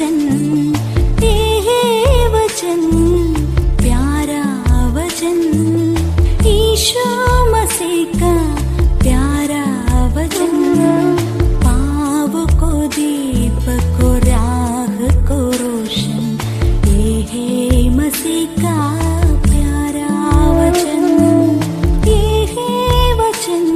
वचन, ये वचन प्यारा वचन, ईशु मसीह का प्यारा वचन, पाव को दीप को राह को रोशन, ये है मसीह का प्यारा वचन, ये है वचन।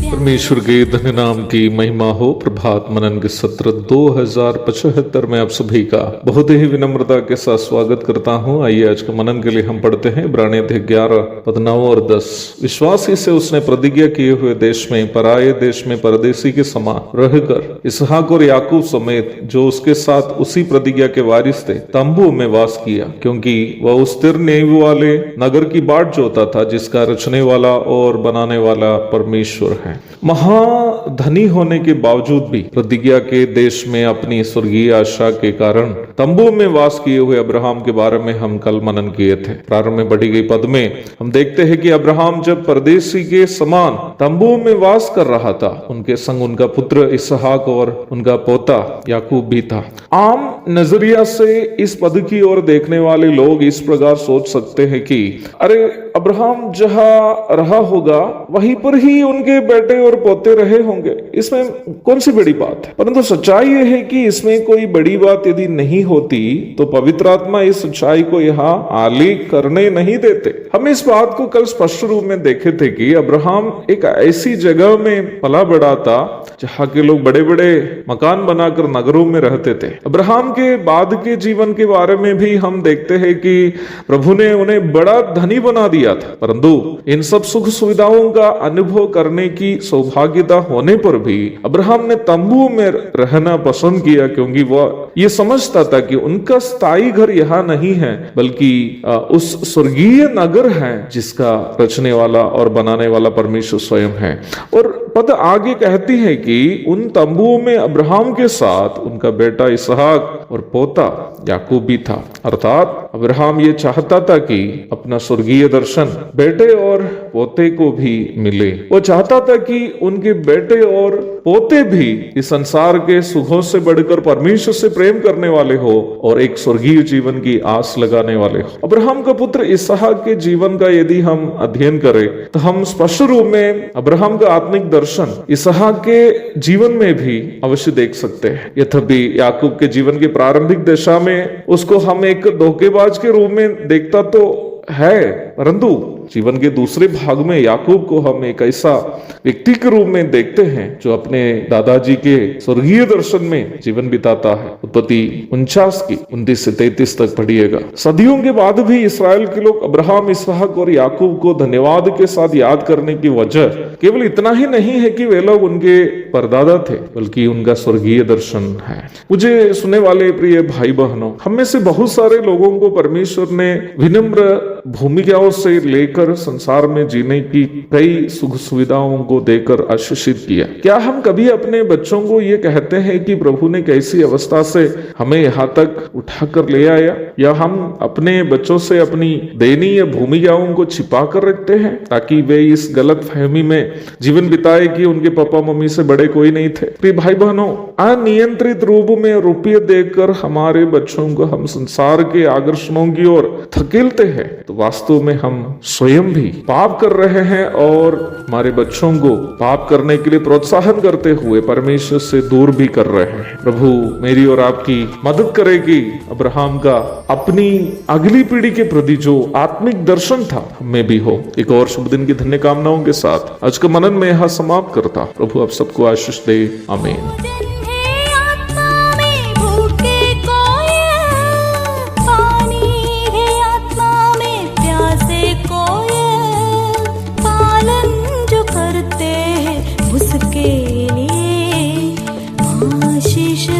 परमेश्वर के धन्य नाम की महिमा हो। प्रभात मनन के सत्र 2075 में आप सभी का बहुत ही विनम्रता के साथ स्वागत करता हूं। आइए आज के मनन के लिए हम पढ़ते हैं इब्रानी अध्याय 11 पद 9 और 10। विश्वास ही से उसने प्रतिज्ञा किए हुए देश में, पराये देश में परदेशी के समान रहकर इसहाक और याकूब समेत जो उसके साथ उसी प्रतिज्ञा के वारिस थे तंबू में वास किया, क्योंकि वह उस स्थिर नींव वाले नगर की बाट जोता था जिसका रचने वाला और बनाने वाला परमेश्वर है। महाधनी होने के बावजूद भी प्रतिज्ञा के देश में अपनी स्वर्गीय आशा के कारण तंबू में वास किए हुए अब्राहम के बारे में हम कल मनन किए थे। प्रारंभ में बढ़ी गई पद में हम देखते हैं कि अब्राहम जब परदेशी के समान तंबू में वास कर रहा था, उनके संग उनका पुत्र इसहाक और उनका पोता याकूब भी था। आम नजरिया से इस पद की ओर देखने वाले लोग इस प्रकार सोच सकते हैं कि अरे अब्राहम जहां रहा होगा वहीं पर ही उनके बेटे और पोते रहे होंगे, इसमें कौन सी बड़ी बात है। परंतु सच्चाई यह है कि इसमें कोई बड़ी बात यदि नहीं होती तो पवित्र आत्मा इस सच्चाई को यहाँ आलेख करने नहीं देते। हम इस बात को कल स्पष्ट रूप में देखे थे कि अब्राहम एक ऐसी जगह में पला बड़ा था जहाँ के लोग बड़े बड़े मकान बनाकर नगरों में रहते थे। अब्राहम के बाद के जीवन के बारे में भी हम देखते हैं कि प्रभु ने उन्हें बड़ा धनी बना दिया था, परंतु इन सब सुख सुविधाओं का अनुभव करने की सौभाग्यता होने पर भी अब्राहम ने तंबू में रहना पसंद किया, क्योंकि वह ये समझता था कि उनका स्थायी घर यहाँ नहीं है बल्कि उस स्वर्गीय नगर है जिसका रचने वाला और बनाने वाला परमेश्वर स्वयं है। और पद आगे कहती है कि उन तंबुओं में अब्राहम के साथ उनका बेटा इसहाक और पोता याकूब भी था। अर्थात अब्राहम ये चाहता था कि अपना स्वर्गीय दर्शन बेटे और पोते को भी मिले। वो चाहता था कि उनके बेटे और पोते भी इस संसार के सुखों से बढ़कर परमेश्वर से प्रेम करने वाले हो और एक स्वर्गीय जीवन की आस लगाने वाले हो। अब्राहम का पुत्र इसहाक के जीवन का यदि हम अध्ययन करें तो हम स्पष्ट रूप में अब्राहम का आत्मिक दर्शन इसहाक के जीवन में भी अवश्य देख सकते हैं। यद्यपि याकूब के जीवन की प्रारंभिक दशा में उसको हम एक धोखेबाज के रूप में देखता तो है, परंतु जीवन के दूसरे भाग में याकूब को हम एक ऐसा व्यक्ति के रूप में देखते हैं जो अपने दादाजी के स्वर्गीय दर्शन में जीवन बिताता है। उत्पत्ति 49 की 29 से 33 तक पढ़िएगा। सदियों के बाद भी इसराइल के लोग अब्राहम, इसहाक और याकूब को धन्यवाद के साथ याद करने की वजह केवल इतना ही नहीं है कि वे लोग उनके परदादा थे, बल्कि उनका स्वर्गीय दर्शन है। मुझे सुनने वाले प्रिय भाई बहनों, हम में से बहुत सारे लोगों को परमेश्वर ने विनम्र भूमिकाओं से लेकर संसार में जीने की कई सुख सुविधाओं को देकर आशीषित किया। क्या हम कभी अपने बच्चों को ये कहते हैं कि प्रभु ने कैसी अवस्था से हमें यहाँ तक उठाकर ले आया, या हम अपने बच्चों से अपनी दयनीय भूमिकाओं को छिपा कर रखते हैं ताकि वे इस गलत फहमी में जीवन बिताए कि उनके पापा मम्मी से बड़े कोई नहीं थे। प्रिय भाई बहनों, अनियंत्रित रूप में रुपये देकर हमारे बच्चों को हम संसार के आकर्षणों की ओर धकेलते हैं तो वास्तव में हम स्वयं भी पाप कर रहे हैं और हमारे बच्चों को पाप करने के लिए प्रोत्साहन करते हुए परमेश्वर से दूर भी कर रहे हैं। प्रभु मेरी और आपकी मदद करेगी अब्राहम का अपनी अगली पीढ़ी के प्रति जो आत्मिक दर्शन था हमें भी हो। एक और शुभ दिन की धन्य कामनाओं के साथ आज का मनन में यहाँ समाप्त करता। प्रभु आप सबको आशीष दे। आमीन।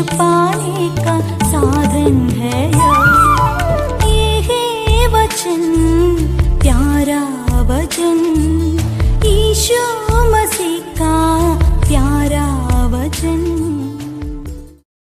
पाने का साधन है ये है वचन, प्यारा वचन, ईशु मसीह का प्यारा वचन।